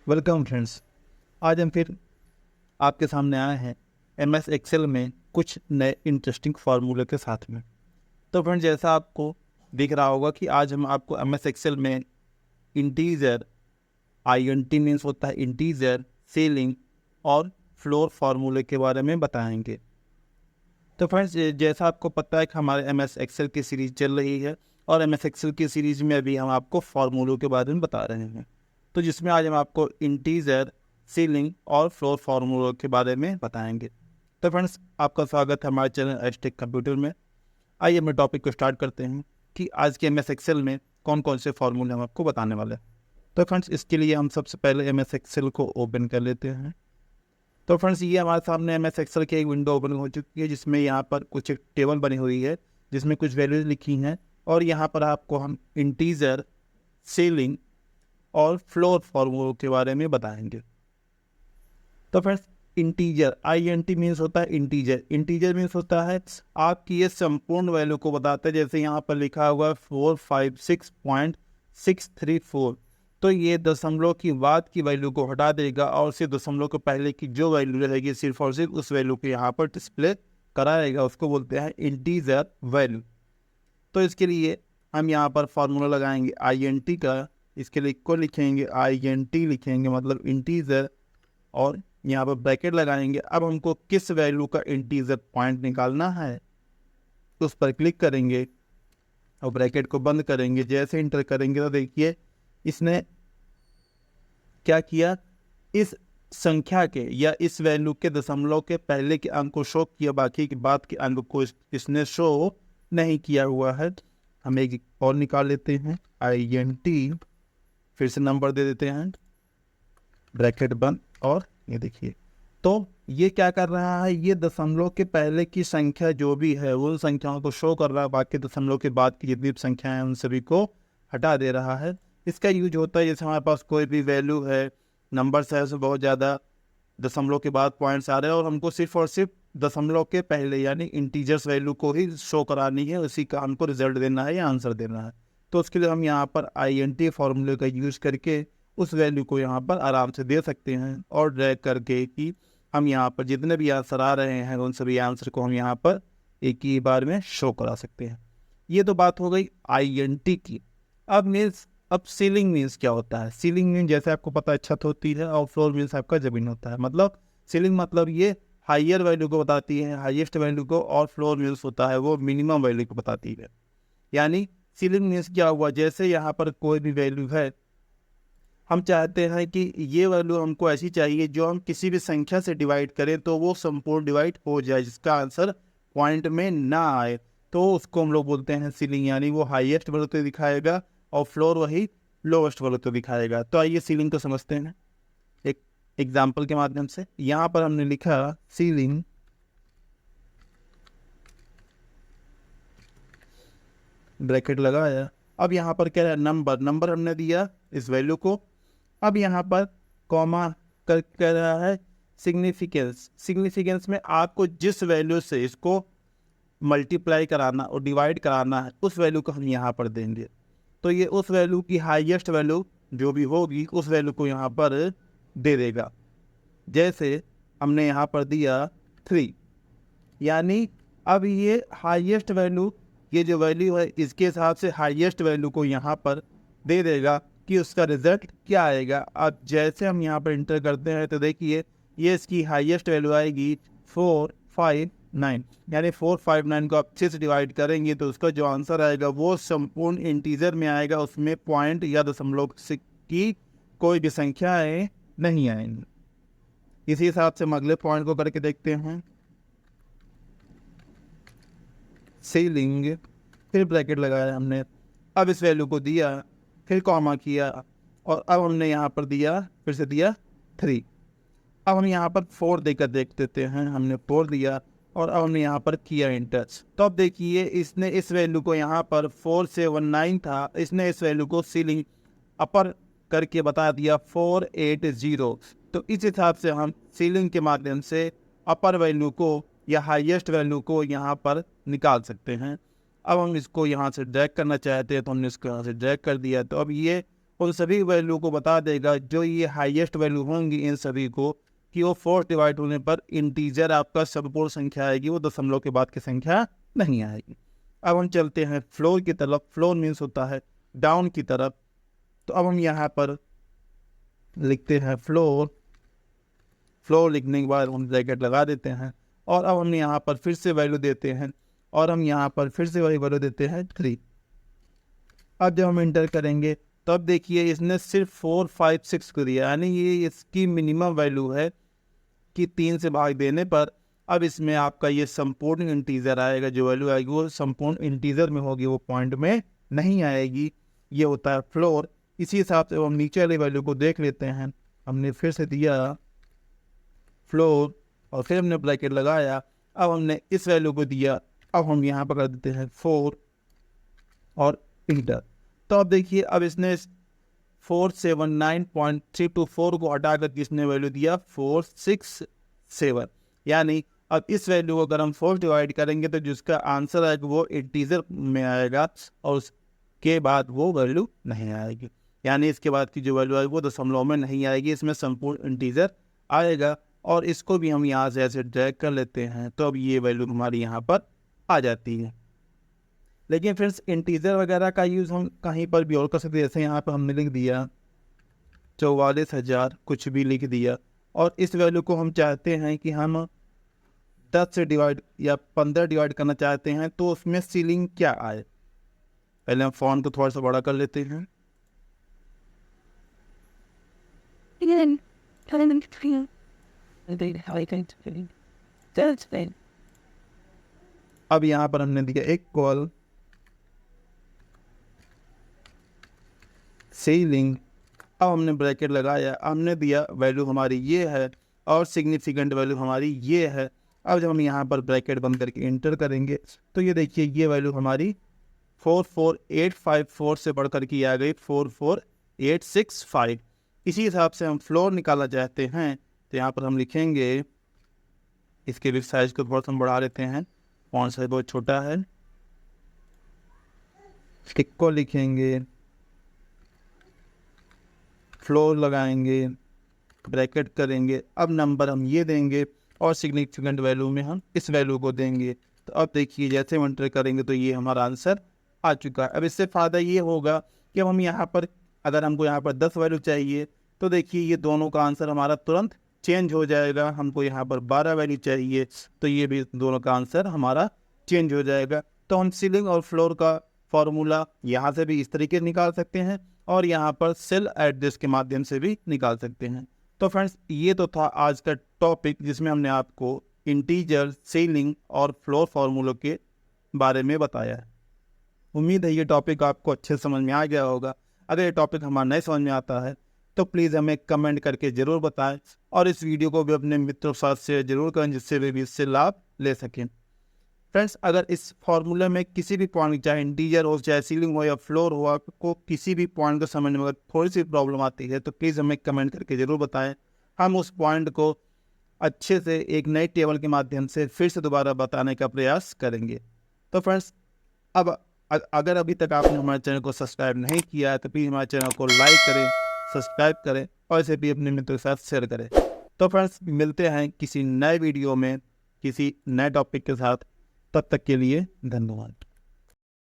Welcome friends. आज हम फिर आपके सामने आए हैं एमएस एक्सेल में कुछ नए इंटरेस्टिंग फार्मूले के साथ में। तो फ्रेंड्स, जैसा आपको दिख रहा होगा कि आज हम आपको एमएस एक्सेल में इंटीजर, आईएनटी मीन्स होता है इंटीजर, सीलिंग और फ्लोर फार्मूले के बारे में बताएंगे। तो फ्रेंड्स, जैसा आपको पता है कि हमारे एमएस एक्सेल की सीरीज चल रही है और एमएस एक्सेल की सीरीज में अभी हम आपको फार्मूलों के बारे में बता रहे हैं। तो जिसमें आज हम आपको इंटीजर, सीलिंग और फ्लोर फार्मूलों के बारे में बताएंगे। तो फ्रेंड्स, आपका स्वागत है हमारे चैनल एचटेक कंप्यूटर में। आइए हम टॉपिक को स्टार्ट करते हैं कि आज के एमएस एक्सेल में कौन कौन से फार्मूले हम आपको बताने वाले हैं। तो फ्रेंड्स, इसके लिए हम सबसे पहले एमएस एक्सेल को ओपन कर लेते हैं। तो फ्रेंड्स, ये हमारे सामने एमएस एक्सेल की एक विंडो ओपन हो चुकी है जिसमें यहाँ पर कुछ एक टेबल बनी हुई है जिसमें कुछ वैल्यूज लिखी हैं और यहाँ पर आपको हम इंटीजर, सीलिंग और फ्लोर फार्मूलों के बारे में बताएंगे। तो फ्रेंड्स, इंटीजर, INT मीन्स होता है इंटीजर। इंटीजर मीन्स होता है आपकी ये संपूर्ण वैल्यू को बताता है। जैसे यहाँ पर लिखा हुआ है 456.634, तो ये दशमलव की बाद की वैल्यू को हटा देगा और सिर्फ दशमलव के पहले की जो वैल्यू रहेगी सिर्फ और सिर्फ उस वैल्यू को यहाँ पर डिस्प्ले कराएगा। उसको बोलते हैं इंटीजर वैल्यू। तो इसके लिए हम यहाँ पर फार्मूला लगाएंगे INT का। इसके लिए को लिखेंगे INT, लिखेंगे मतलब इंटीजर, और यहाँ पर ब्रैकेट लगाएंगे। अब हमको किस वैल्यू का इंटीजर पॉइंट निकालना है उस पर क्लिक करेंगे और ब्रैकेट को बंद करेंगे। जैसे इंटर करेंगे तो देखिए इसने क्या किया, इस संख्या के या इस वैल्यू के दशमलव के पहले के अंक को शो किया, बाकी के बाद के अंक को इसने शो नहीं किया हुआ है। हम एक और निकाल लेते हैं INT, फिर से नंबर दे देते हैं, ब्रैकेट बंद, और ये देखिए तो ये क्या कर रहा है, ये दशमलव के पहले की संख्या जो भी है उन संख्याओं को शो कर रहा है, बाकी दशमलव के बाद की जितनी भी संख्याएं हैं उन सभी को हटा दे रहा है। इसका यूज होता है जैसे हमारे पास कोई भी वैल्यू है, नंबर्स है, उसमें बहुत ज़्यादा दशमलव के बाद पॉइंट्स आ रहे हैं और हमको सिर्फ और सिर्फ दशमलव के पहले यानी इंटीजर्स वैल्यू को ही शो करानी है, उसी का हमको रिजल्ट देना है या आंसर देना है। तो उसके लिए हम यहाँ पर INT फॉर्मूले का यूज करके उस वैल्यू को यहाँ पर आराम से दे सकते हैं और ड्रैग करके कि हम यहाँ पर जितने भी आंसर आ रहे हैं उन सभी आंसर को हम यहाँ पर एक ही बार में शो करा सकते हैं। ये तो बात हो गई INT की। अब सीलिंग मीन्स क्या होता है। सीलिंग मीन्स जैसे आपको पता है छत होती है और फ्लोर मीन्स आपका जमीन होता है। मतलब सीलिंग मतलब ये हायर वैल्यू को बताती है, हाईएस्ट वैल्यू को, और फ्लोर मीन्स होता है वो मिनिमम वैल्यू को बताती है। यानी सीलिंग मीन्स क्या हुआ, जैसे यहाँ पर कोई भी वैल्यू है, हम चाहते हैं कि ये वैल्यू हमको ऐसी चाहिए जो हम किसी भी संख्या से डिवाइड करें तो वो संपूर्ण डिवाइड हो जाए, जिसका आंसर पॉइंट में ना आए, तो उसको हम लोग बोलते हैं सीलिंग। यानी वो हाईएस्ट वैल्यू तो दिखाएगा और फ्लोर वही लोवेस्ट वैल्यू तो दिखाएगा। तो आइए सीलिंग को समझते हैं एक एग्जाम्पल के माध्यम से। यहाँ पर हमने लिखा सीलिंग, ब्रैकेट लगाया। अब यहाँ पर क्या है, नंबर हमने दिया इस वैल्यू को। अब यहाँ पर कॉमा कर कह रहा है सिग्निफिकेंस। सिग्निफिकेंस में आपको जिस वैल्यू से इसको मल्टीप्लाई कराना और डिवाइड कराना है उस वैल्यू को हम यहाँ पर देंगे। तो ये उस वैल्यू की हाईएस्ट वैल्यू जो भी होगी उस वैल्यू को यहाँ पर दे देगा। जैसे हमने यहाँ पर दिया 3, यानी अब ये हाईएस्ट वैल्यू, ये जो वैल्यू है इसके हिसाब से हाईएस्ट वैल्यू को यहाँ पर दे देगा कि उसका रिजल्ट क्या आएगा। अब जैसे हम यहाँ पर इंटर करते हैं तो देखिए ये इसकी हाईएस्ट वैल्यू आएगी 459, यानी 459 को आप 6 से डिवाइड करेंगे तो उसका जो आंसर आएगा वो संपूर्ण इंटीजर में आएगा, उसमें पॉइंट या दशमलव की कोई भी संख्याएं नहीं आएंगी। इसी हिसाब से हम अगले पॉइंट को करके देखते हैं, सीलिंग, फिर ब्रैकेट लगाया हमने, अब इस वैल्यू को दिया, फिर कॉमा किया, और अब हमने यहाँ पर दिया, फिर से दिया 3। अब हम यहाँ पर 4 देकर देख देते हैं। हमने 4 दिया और अब हमने यहाँ पर किया इंटर। तो अब देखिए इसने इस वैल्यू को यहाँ पर 479 था, इसने इस वैल्यू को सीलिंग अपर करके बता दिया 480। तो इस हिसाब से हम सीलिंग के माध्यम से अपर वैल्यू को या हाईएस्ट वैल्यू को यहाँ पर निकाल सकते हैं। अब हम इसको यहाँ से ड्रैग करना चाहते हैं तो हमने इसको यहाँ से ड्रैग कर दिया। तो अब ये उन सभी वैल्यू को बता देगा जो ये हाईएस्ट वैल्यू होंगी इन सभी को, कि वो 4 डिवाइड होने पर इंटीजर आपका समपूर्ण संख्या आएगी, वो दशमलव के बाद की संख्या नहीं आएगी। अब हम चलते हैं फ्लोर की तरफ। फ्लोर मीन्स होता है डाउन की तरफ। तो अब हम यहाँ पर लिखते हैं फ्लोर। फ्लोर लिखने के बाद हम ब्रैकेट लगा देते हैं और अब हम यहाँ पर फिर से वैल्यू देते हैं और हम यहाँ पर फिर से वही वैल्यू देते हैं 3। अब जब हम इंटर करेंगे तब देखिए इसने सिर्फ 4, 5, 6 को दिया, यानी ये इसकी मिनिमम वैल्यू है कि 3 से भाग देने पर अब इसमें आपका ये संपूर्ण इंटीजर आएगा। जो वैल्यू आएगी वो संपूर्ण इंटीजर में होगी, वो पॉइंट में नहीं आएगी। ये होता है फ्लोर। इसी हिसाब से हम नीचे वाली वैल्यू को देख लेते हैं। हमने फिर से दिया फ्लोर और फिर हमने ब्रैकेट लगाया। अब हमने इस वैल्यू को दिया। अब हम यहाँ पर कर देते हैं 4 और इंटर। तो अब देखिए अब इसने 479.324 को हटाकर किसने वैल्यू दिया 467, यानी अब इस वैल्यू को अगर हम 4 डिवाइड करेंगे तो जिसका आंसर आएगा वो इंटीजर में आएगा और उसके बाद वो वैल्यू नहीं आएगी, यानी इसके बाद की जो वैल्यू आएगी वो दशमलव में नहीं आएगी, इसमें संपूर्ण इंटीजर आएगा। और इसको भी हम यहाँ से ऐसे ड्रैग कर लेते हैं तो अब ये वैल्यू हमारी यहाँ पर आ जाती है। लेकिन फ्रेंड्स इंटीजर वगैरह का यूज़ हम कहीं पर भी और कर सकते हैं। जैसे यहाँ पर हमने लिख दिया 44,000 कुछ भी लिख दिया और इस वैल्यू को हम चाहते हैं कि हम 10 से डिवाइड या 15 डिवाइड करना चाहते हैं, तो उसमें सीलिंग क्या आए। पहले हम फॉन्ट को थोड़ा सा बड़ा कर लेते हैं। अब यहाँ पर हमने दिया एक कॉल सीलिंग। अब हमने ब्रैकेट लगाया, हमने दिया वैल्यू हमारी ये है और सिग्निफिकेंट वैल्यू हमारी ये है। अब जब हम यहाँ पर ब्रैकेट बंद करके इंटर करेंगे तो ये देखिए ये वैल्यू हमारी 44854 से बढ़कर की आ गई 44865। इसी हिसाब से हम फ्लोर निकालना चाहते हैं तो यहाँ पर हम लिखेंगे, इसके भी साइज को थोड़ा सा बढ़ा लेते हैं, फॉन्ट साइज बहुत छोटा है। टिक को लिखेंगे, फ्लोर लगाएंगे, ब्रैकेट करेंगे। अब नंबर हम ये देंगे और सिग्निफिकेंट वैल्यू में हम इस वैल्यू को देंगे। तो अब देखिए जैसे हम एंटर करेंगे तो ये हमारा आंसर आ चुका है। अब इससे फ़ायदा ये होगा कि अब हम यहाँ पर अगर हमको यहाँ पर 10 वैल्यू चाहिए तो देखिए ये दोनों का आंसर हमारा तुरंत चेंज हो जाएगा। हमको यहाँ पर 12 वैल्यू चाहिए तो ये भी दोनों का आंसर हमारा चेंज हो जाएगा। तो हम सीलिंग और फ्लोर का फॉर्मूला यहाँ से भी इस तरीके से निकाल सकते हैं और यहाँ पर सेल एड्रेस के माध्यम से भी निकाल सकते हैं। तो फ्रेंड्स ये तो था आज का टॉपिक जिसमें हमने आपको इंटीजर, सीलिंग और फ्लोर फार्मूलों के बारे में बताया है। उम्मीद है ये टॉपिक आपको अच्छे समझ में आ गया होगा। अगर ये टॉपिक हमारा नहीं समझ में आता है तो प्लीज़ हमें कमेंट करके ज़रूर बताएं और इस वीडियो को भी अपने मित्रों के साथ शेयर जरूर करें जिससे वे भी इससे लाभ ले सकें। फ्रेंड्स अगर इस फॉर्मूले में किसी भी पॉइंट, चाहे इंटीजर हो, चाहे सीलिंग हो या फ्लोर हो, आपको किसी भी पॉइंट को समझने में अगर थोड़ी सी प्रॉब्लम आती है तो प्लीज़ हमें कमेंट करके ज़रूर बताएं। हम उस पॉइंट को अच्छे से एक नई टेबल के माध्यम से फिर से दोबारा बताने का प्रयास करेंगे। तो फ्रेंड्स अब अगर अभी तक आपने हमारे चैनल को सब्सक्राइब नहीं किया है तो प्लीज़ हमारे चैनल को लाइक करें, सब्सक्राइब करें और इसे भी अपने मित्रों के साथ शेयर करें। तो फ्रेंड्स मिलते हैं किसी नए वीडियो में किसी नए टॉपिक के साथ। तब तक के लिए धन्यवाद।